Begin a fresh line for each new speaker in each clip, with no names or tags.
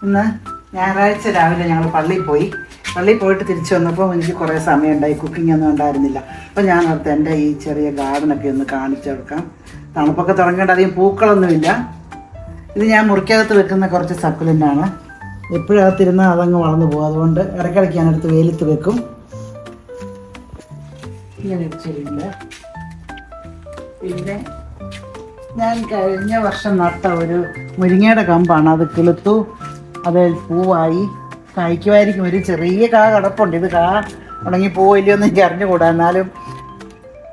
ഇന്ന് ഞായറാഴ്ച രാവിലെ ഞങ്ങൾ പള്ളിയിൽ പോയിട്ട് തിരിച്ചു വന്നപ്പോൾ എനിക്ക് കുറേ സമയമുണ്ടായി, കുക്കിംഗ് ഒന്നും ഉണ്ടായിരുന്നില്ല. അപ്പോൾ ഞാൻ ഓർത്ത് എൻ്റെ ഈ ചെറിയ ഗാർഡനൊക്കെ ഒന്ന് കാണിച്ചെടുക്കാം. തണുപ്പൊക്കെ തുടങ്ങേണ്ട, അധികം പൂക്കളൊന്നുമില്ല. ഇത് ഞാൻ മുറിക്കകത്ത് വെക്കുന്ന കുറച്ച് സക്കുലൻ്റാണ്. എപ്പോഴും അകത്തിരുന്നാൽ അതങ്ങ് വളർന്നു പോകും. അതുകൊണ്ട് ഇടയ്ക്കിടയ്ക്ക് ഞാനെടുത്ത് വെയിലത്ത് വെക്കും. ഇങ്ങനെ ഇടിച്ചിട്ടുണ്ട്. പിന്നെ ഞാൻ കഴിഞ്ഞ വർഷം നട്ട ഒരു മുരിങ്ങയുടെ കമ്പാണ്. അത് കിളുത്തു, അത് പൂവായി, കായ്ക്കുമായിരിക്കും. ഒരു ചെറിയ കാ കിടപ്പുണ്ട്. ഇത് കാ ഉണങ്ങി പോവില്ലയോ എന്ന് എനിക്ക് അറിഞ്ഞുകൂടാ. എന്നാലും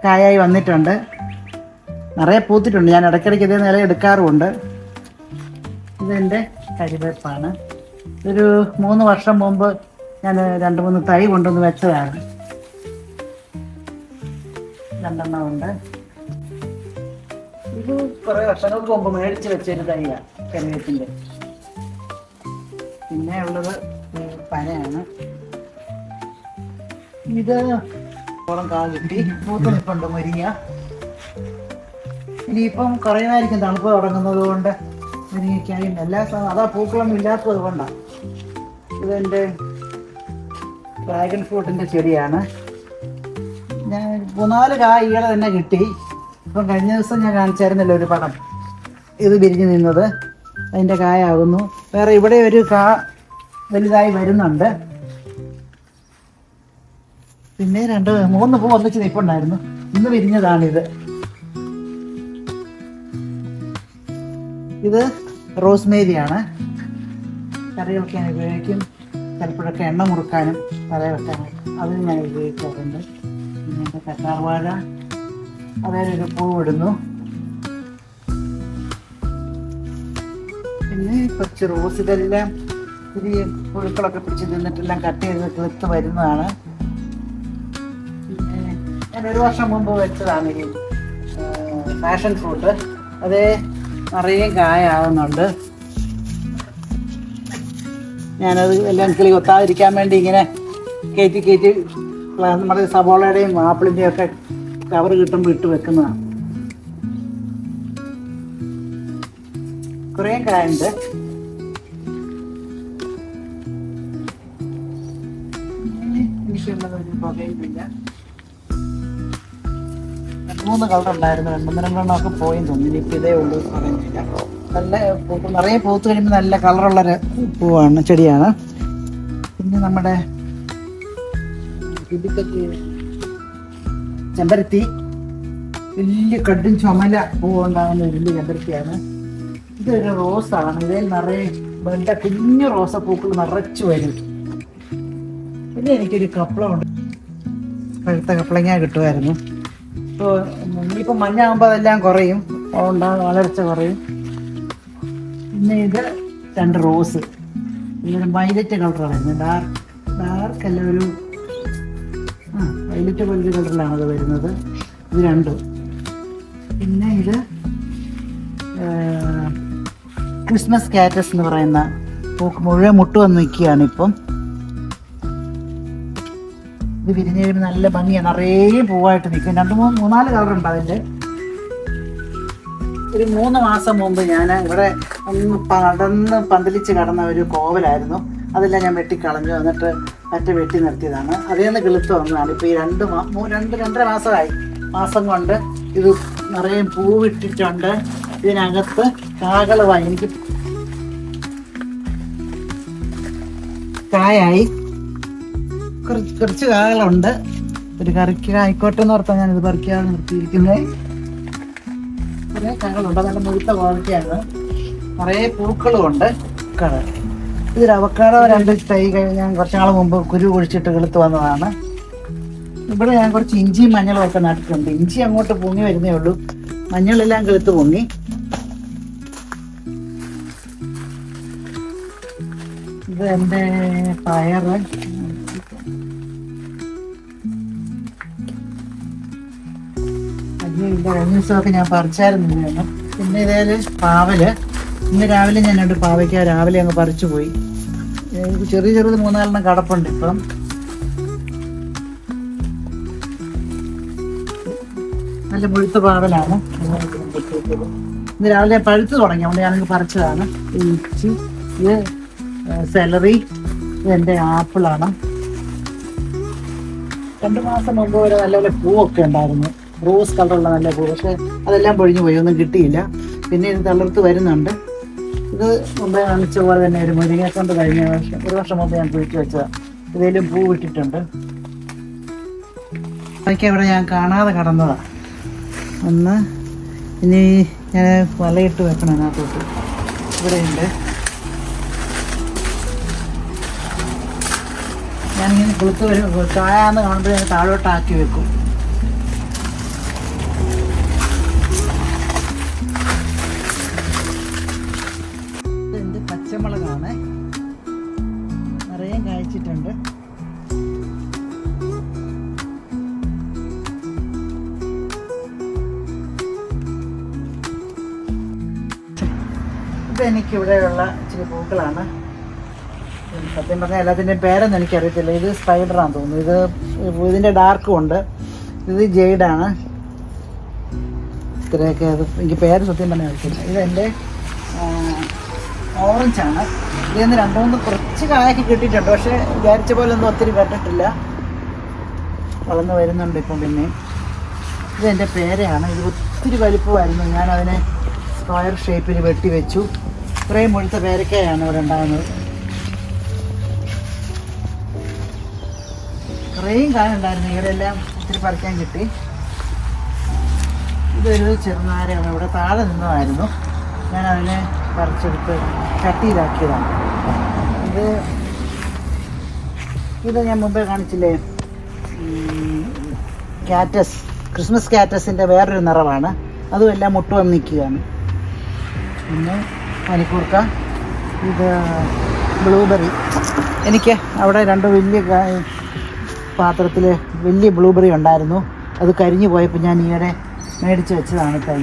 കായായി വന്നിട്ടുണ്ട്, നിറയെ പൂത്തിട്ടുണ്ട്. ഞാൻ ഇടയ്ക്കിടയ്ക്ക് ഇതേ നില എടുക്കാറുമുണ്ട്. ഇതെൻ്റെ കരിവേപ്പാണ്. ഒരു 3 വർഷം മുമ്പ് ഞാൻ 2-3 തൈ കൊണ്ടുവന്ന് വെച്ചതാണ്. 2 എണ്ണം ഉണ്ട്. ഇത് കുറേ വർഷങ്ങൾക്ക് മുമ്പ് മേടിച്ച് വെച്ചൊരു തൈയാണ് കരിവേപ്പിൻ്റെ. പിന്നെ ഉള്ളത് പനയാണ്. ഇത് ഓളം കാ കിട്ടി, പൂത്ത് നിൽപ്പുണ്ട് മുരിങ്ങ. ഇനിയിപ്പം കുറയുമായിരിക്കും തണുപ്പ് തുടങ്ങുന്നത് കൊണ്ട് മുരിങ്ങയ്ക്കായി എല്ലാ അതാ പൂക്കളൊന്നും ഇല്ലാത്തത് കൊണ്ടാണ്. ഇതെൻ്റെ ഡ്രാഗൺ ഫ്രൂട്ടിൻ്റെ ചെടിയാണ്. ഞാൻ 3-4 കായ് ഈയിടെ തന്നെ കിട്ടി. ഇപ്പം കഴിഞ്ഞ ദിവസം ഞാൻ കാണിച്ചായിരുന്നല്ലോ ഒരു പടം, ഇത് വിരിഞ്ഞു നിന്നത്. അതിൻ്റെ കായാകുന്നു. വേറെ ഇവിടെ ഒരു കാ വലുതായി വരുന്നുണ്ട്. പിന്നെ 2-3 പൂ ഒന്നിച്ച് നിൽപ്പുണ്ടായിരുന്നു. ഇന്ന് വിരിഞ്ഞതാണിത്. ഇത് റോസ്മേരിയാണ്. കറികൾക്ക് ഞാൻ ഉപയോഗിക്കും. ചിലപ്പോഴൊക്കെ എണ്ണ മുറുക്കാനും തല വെക്കാനും അതിന് ഞാൻ ഉപയോഗിക്കാറുണ്ട്. പിന്നെ കറ്റാർവാഴ, അതേലൊരു പൂവിടുന്നു. പിന്നെ കുറച്ച് റോസ്, ഇതെല്ലാം ചെറിയ പുഴുക്കളൊക്കെ പിടിച്ച് നിന്നിട്ടെല്ലാം കട്ട് ചെയ്ത് കിളുത്ത് വരുന്നതാണ്. പിന്നെ ഞാൻ 1 വർഷം മുമ്പ് വെച്ചതാണ് ഈ പാഷൻ ഫ്രൂട്ട്. അത് നിറയെ കായാവുന്നുണ്ട്. ഞാനത് എല്ലാം കിളി കൊത്താതിരിക്കാൻ വേണ്ടി ഇങ്ങനെ കയറ്റി നമ്മുടെ സവോളയുടെയും ആപ്പിളിൻ്റെയും ഒക്കെ കവർ കിട്ടുമ്പോൾ ഇട്ട് വെക്കുന്നതാണ്. കുറേ കായുണ്ട്. എനിക്കുള്ളത് ഒരു പുകയില്ല. 2-3 കളർ ഉണ്ടായിരുന്നു. 2-3 പോയി തോന്നി. ഇപ്പം ഇതേ ഉള്ളൂ, പറയുന്നില്ല. നല്ല നിറയെ പൂത്ത് കഴിയുമ്പോൾ നല്ല കളറുള്ളൊരു പൂവാണ്, ചെടിയാണ്. പിന്നെ നമ്മുടെ ചെമ്പരത്തി, വലിയ കടും ചുമല പൂവുണ്ടാകുന്ന വലിയ ചെമ്പരത്തിയാണ്. ഇതൊരു റോസാണ്. ഇതിൽ നിറയെ കുഞ്ഞു റോസപ്പൂക്കൾ നിറച്ചു വരും. പിന്നെ എനിക്കൊരു കപ്പളമുണ്ട്. പഴുത്ത കപ്പളങ്ങ കിട്ടുമായിരുന്നു. ഇപ്പോൾ ഇനിയിപ്പോൾ മഞ്ഞാകുമ്പോൾ അതെല്ലാം കുറയും, വളർച്ച കുറയും. പിന്നെ ഇത് 2 റോസ്. ഇതൊരു വയലറ്റ് കളറാണ്. ഡാർക്ക് അല്ല, ഒരു വയലറ്റ് പോലൊരു കളറിലാണ് അത് വരുന്നത്. ഇത് 2. പിന്നെ ഇത് ക്രിസ്മസ് കാറ്റസ് എന്ന് പറയുന്ന മുഴുവൻ മുട്ട് വന്ന് നിൽക്കുകയാണ് ഇപ്പം. ഇത് വിരിഞ്ഞ് കഴിയുമ്പോൾ നല്ല ഭംഗിയാണ്, നിറയെ പൂവായിട്ട് നിൽക്കും. 2-3-4 കളറുണ്ട് അതിൻ്റെ. ഒരു 3 മാസം മുമ്പ് ഞാൻ ഇവിടെ ഒന്ന് പടർന്ന് പന്തലിച്ച് കിടന്ന ഒരു കോവലായിരുന്നു. അതെല്ലാം ഞാൻ വെട്ടിക്കളഞ്ഞു. എന്നിട്ട് വെട്ടി നിർത്തിയതാണ്. അതിൽ നിന്ന് കിളുത്ത് വന്നതാണ്. ഇപ്പോൾ ഈ 2-2.5 മാസം കൊണ്ട് ഇത് നിറയെ പൂവിട്ടിട്ടുണ്ട്. ഇതിനകത്ത് കാകളുമായി എനിക്ക് കായായി കുറച്ച് കാകളുണ്ട്. ഒരു കറിക്ക് ആയിക്കോട്ടെ എന്ന് ഓർത്താൽ ഞാനിത് പറിക്കാതെ നിർത്തിയിരിക്കുന്നത്. കുറേ കാകളുണ്ട്, നല്ല മുഴുത്ത ക്വാളിറ്റിയാണ്. നിറയെ പൂക്കളും ഉണ്ട്. ഇതൊരു അവക്കാഡോ 2 തൈ ഞാൻ കുറച്ച് നാൾ മുമ്പ് കുരു കുഴിച്ചിട്ട് കിളുത്ത് വന്നതാണ്. ഇവിടെ ഞാൻ കുറച്ച് ഇഞ്ചിയും മഞ്ഞളും ഒക്കെ നട്ടിട്ടുണ്ട്. ഇഞ്ചി അങ്ങോട്ട് പൊങ്ങി വരുന്നേ ഉള്ളൂ, മഞ്ഞളെല്ലാം കിളുത്ത് പൊങ്ങി. ഇത് എൻ്റെ പയറ്. കഴിഞ്ഞ ദിവസമൊക്കെ ഞാൻ പറിച്ചായിരുന്നു. പിന്നെ ഇതേല് പാവല്. ഇന്ന് രാവിലെ ഞാൻ 2 പാവയ്ക്ക രാവിലെ അങ്ങ് പറിച്ചു പോയി. ചെറുത് 3-4 കടപ്പുണ്ട് ഇപ്പം. നല്ല മുഴുത്ത പാവലാണ്. ഇന്ന് രാവിലെ പഴുത്ത് തുടങ്ങി, അതുകൊണ്ട് ഞാനങ്ങ് പറിച്ചതാണ്. ഇത് സെലറി, ഇതെൻ്റെ ആപ്പിളാണ്. 2 മാസം മുമ്പ് വരെ നല്ല നല്ല പൂവൊക്കെ ഉണ്ടായിരുന്നു, റോസ് കളറുള്ള നല്ല പൂ. പക്ഷേ അതെല്ലാം പൊഴിഞ്ഞു പോയി, ഒന്നും കിട്ടിയില്ല. പിന്നെ ഇത് തളിർത്ത് വരുന്നുണ്ട്. ഇത് മുമ്പേ കാണിച്ച പോലെ തന്നെ ഒരു മുരിങ്ങക്കൊണ്ട് കഴിഞ്ഞ വർഷം, 1 വർഷം മുമ്പ് ഞാൻ കുഴിച്ച് വെച്ചതാണ്. ഇതിലും പൂ ഇട്ടിട്ടുണ്ട്. അതൊക്കെ ഇവിടെ ഞാൻ കാണാതെ കടന്നതാണ്. ഒന്ന് ഇനി ഞാൻ വലയിട്ട് വെക്കണം അതിനകത്തോട്ട്. ഇവിടെയുണ്ട്. ഞാനിങ്ങനെ കൊളുത്ത് വരും, കായാന്ന് കാണുമ്പോൾ ഞാൻ താഴോട്ടാക്കി വെക്കും. ഇതെന്ത് പച്ചമുളകാണ്, നിറയെ കായ്ച്ചിട്ടുണ്ട്. ഇതെനിക്കിവിടെയുള്ള ഇച്ചിരി പൂക്കളാണ്. സത്യം പറഞ്ഞാൽ എല്ലാത്തിൻ്റെയും പേരൊന്നും എനിക്കറിയത്തില്ല. ഇത് സ്പൈഡറാണെന്ന് തോന്നുന്നു. ഇതിൻ്റെ ഡാർക്കും ഉണ്ട്. ഇത് ജെയ്ഡാണ്. ഇത്രയൊക്കെ അത് എനിക്ക് പേര് സത്യം പറഞ്ഞാൽ അറിയത്തില്ല. ഇതെൻ്റെ ഓറഞ്ചാണ്. ഇതിൽ നിന്ന് 2-3 കുറച്ച് കായൊക്കെ കിട്ടിയിട്ടുണ്ട്. പക്ഷേ വിചാരിച്ച പോലെ ഒന്നും ഒത്തിരി കണ്ടിട്ടില്ല. വളർന്ന് വരുന്നുണ്ട് ഇപ്പം. പിന്നെ ഇതെൻ്റെ പേരയാണ്. ഇത് ഒത്തിരി വലിപ്പമായിരുന്നു. ഞാനതിനെ സ്ക്വയർ ഷേപ്പിൽ വെട്ടി വെച്ചു. ഇത്രയും മുഴുത്ത പേരക്കയാണ് ഇവിടെ ഉണ്ടാകുന്നത്. കുറേയും കാലം ഉണ്ടായിരുന്നു. ഇവിടെയെല്ലാം ഒത്തിരി പറിക്കാൻ കിട്ടി. ഇതൊരു ചെറുനാരയാണ്. ഇവിടെ താഴെ നിന്നതായിരുന്നു. ഞാൻ അതിനെ പറിച്ചെടുത്ത് ചട്ടിയിലാക്കിയതാണ്. ഇത് ഞാൻ മുമ്പേ കാണിച്ചില്ലേ, കാറ്റസ്, ക്രിസ്മസ് കാറ്റസിൻ്റെ വേറൊരു നിറമാണ്. അതും എല്ലാം മുട്ട് വന്ന് നിൽക്കുകയാണ്. പിന്നെ പനിക്കൂർക്ക, ഇത് ബ്ലൂബെറി. എനിക്ക് അവിടെ 2 വലിയ പാത്രത്തിൽ വലിയ ബ്ലൂബെറി ഉണ്ടായിരുന്നു. അത് കരിഞ്ഞു പോയപ്പോൾ ഞാൻ ഈയിടെ മേടിച്ച് വെച്ചതാണ് തൈ.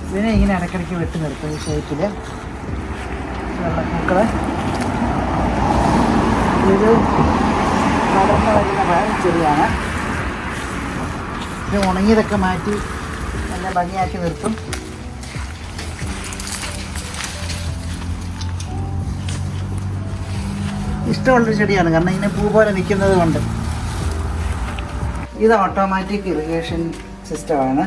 ഇതിനെ ഇങ്ങനെ ഇടയ്ക്കിടയ്ക്ക് വെട്ടി നിർത്തും ഈ ഷേപ്പിൽ. വെള്ളപ്പൂക്കൾ. ഇത് വളർന്നു വരുന്ന ചെടിയാണ്. ഇത് ഉണങ്ങിയതൊക്കെ മാറ്റി നല്ല ഭംഗിയാക്കി നിർത്തും. ഇഷ്ടമുള്ളൊരു ചെടിയാണ്, കാരണം ഇങ്ങനെ പൂ പോലെ നിൽക്കുന്നത് കൊണ്ട്. ഇത് ഓട്ടോമാറ്റിക് ഇറിഗേഷൻ സിസ്റ്റമാണ്.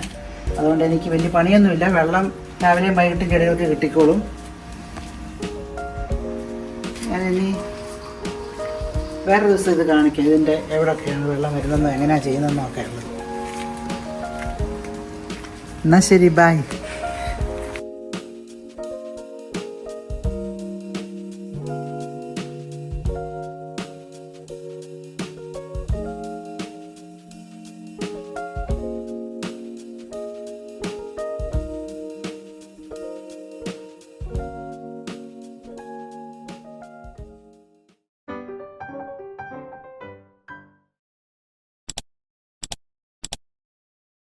അതുകൊണ്ട് എനിക്ക് വലിയ പണിയൊന്നുമില്ല. വെള്ളം രാവിലെയും വൈകിട്ടും ചെടികൾക്ക് കിട്ടിക്കോളും. ഞാനിനി വേറെ ദിവസം ഇത് കാണിക്കാം. ഇതിൻ്റെ എവിടെയൊക്കെയാണ് വെള്ളം വരുന്നതെന്നോ എങ്ങനെയാണ് ചെയ്യുന്നതെന്നോ ഒക്കെ ഉള്ളത്. എന്നാൽ ശരി, ബൈ.